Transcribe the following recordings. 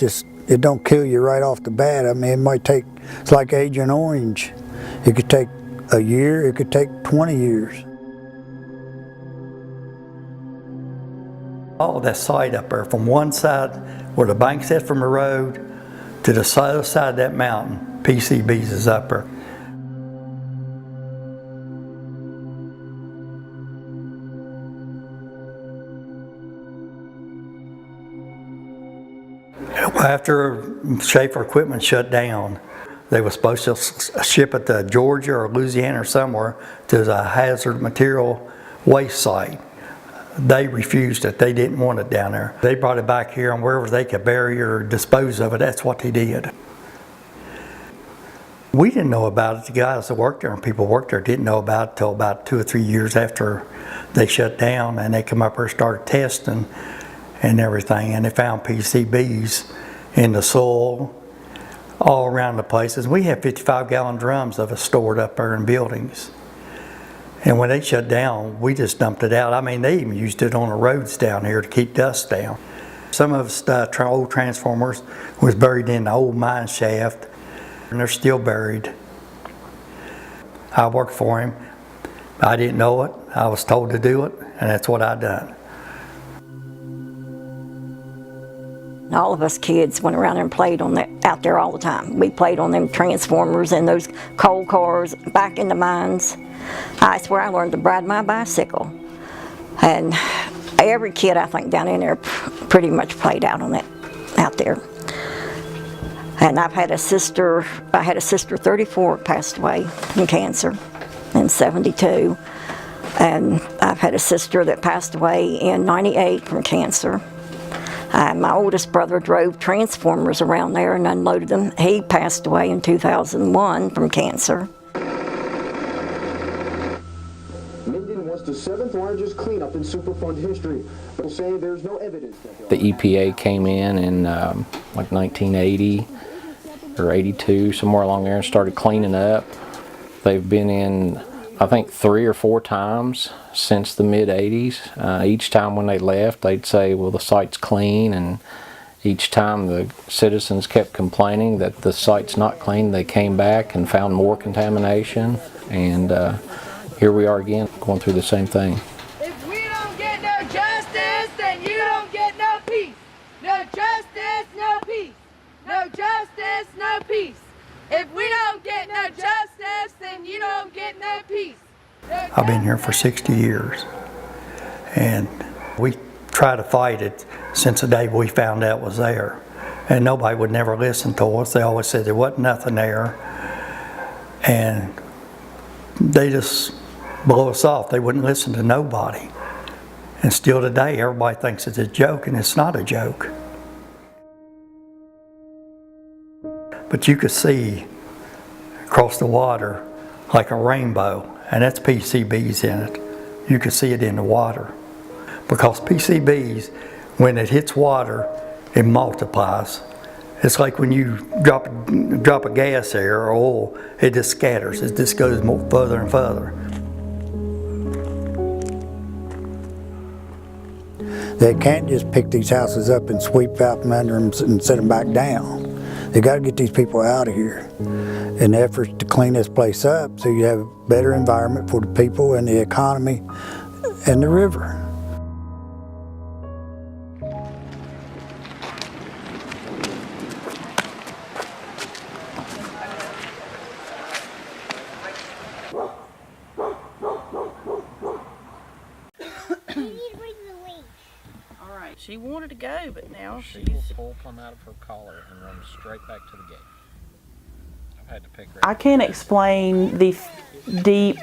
it don't kill you right off the bat. I mean, it might take, it's like Agent Orange. It could take a year, it could take 20 years. All that site up there, from one side where the bank's at from the road to the other side of that mountain, PCBs is up there. After Schaefer Equipment shut down, they were supposed to ship it to Georgia or Louisiana or somewhere to a hazard material waste site. They refused it. They didn't want it down there. They brought it back here, and wherever they could bury or dispose of it, that's what they did. We didn't know about it. The guys that worked there and people worked there didn't know about it until about 2 or 3 years after they shut down, and they come up here and started testing and everything, and they found PCBs in the soil all around the places. We have 55-gallon drums of it stored up there in buildings. And when they shut down, we just dumped it out. I mean, they even used it on the roads down here to keep dust down. Some of the old transformers was buried in the old mine shaft, and they're still buried. I worked for him. I didn't know it. I was told to do it, and that's what I done. All of us kids went around and played on that out there all the time. We played on them transformers and those coal cars back in the mines. That's where I learned to ride my bicycle. And every kid I think down in there pretty much played out on it out there. And I had a sister 34 passed away from cancer in 72. And I've had a sister that passed away in 98 from cancer. My oldest brother drove transformers around there and unloaded them. He passed away in 2001 from cancer. Minden was the 7th largest cleanup in Superfund history, but say there's no evidence. The EPA came in like 1980 or 82, somewhere along there, and started cleaning up. They've been in, I think, 3 or 4 times since the mid-80s. Each time when they left, they'd say, well, the site's clean, and each time the citizens kept complaining that the site's not clean. They came back and found more contamination, and here we are again, going through the same thing. If we don't get no justice, then you don't get no peace. No justice, no peace. No justice, no peace. If we don't get no justice, then you don't get no peace. I've been here for 60 years, and we try to fight it since the day we found out it was there. And nobody would never listen to us. They always said there wasn't nothing there, and they just blow us off. They wouldn't listen to nobody. And still today, everybody thinks it's a joke, and it's not a joke. But you could see across the water like a rainbow, and that's PCBs in it. You could see it in the water. Because PCBs, when it hits water, it multiplies. It's like when you drop a gas there or oil, it just scatters. It just goes further and further. They can't just pick these houses up and sweep out from under them and set them back down. They got to get these people out of here. In the efforts to clean this place up so you have a better environment for the people and the economy and the river. She wanted to go, but now She will pull plumb out of her collar and run straight back to the gate. I've had to pick her up. I can't explain the deep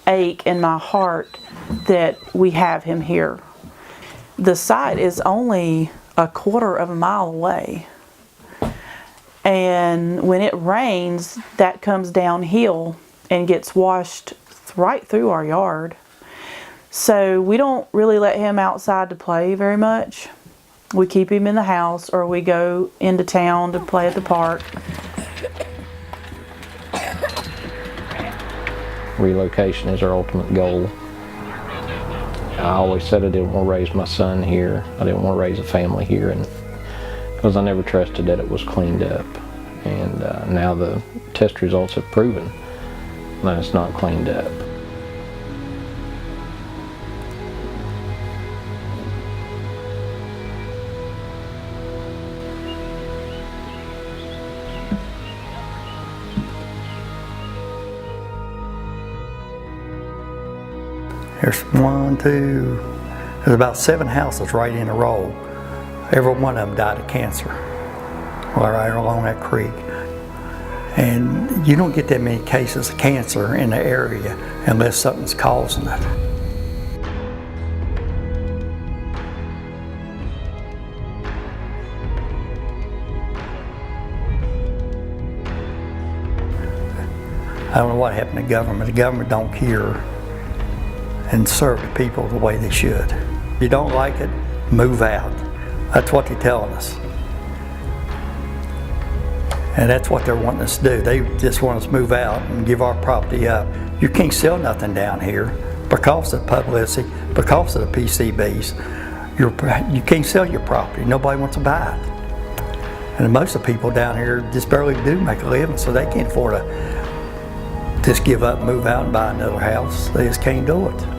ache in my heart that we have him here. The site is only a quarter of a mile away. And when it rains, that comes downhill and gets washed right through our yard. So we don't really let him outside to play very much. We keep him in the house, or we go into town to play at the park. Relocation is our ultimate goal. I always said I didn't want to raise my son here. I didn't want to raise a family here, and because I never trusted that it was cleaned up. And now the test results have proven that it's not cleaned up. There's there's about 7 houses right in a row. Every one of them died of cancer right along that creek. And you don't get that many cases of cancer in the area unless something's causing it. I don't know what happened to government. The government don't care and serve the people the way they should. If you don't like it, move out. That's what they're telling us. And that's what they're wanting us to do. They just want us to move out and give our property up. You can't sell nothing down here because of the publicity, because of the PCBs. You can't sell your property. Nobody wants to buy it. And most of the people down here just barely do make a living, so they can't afford to just give up, move out, and buy another house. They just can't do it.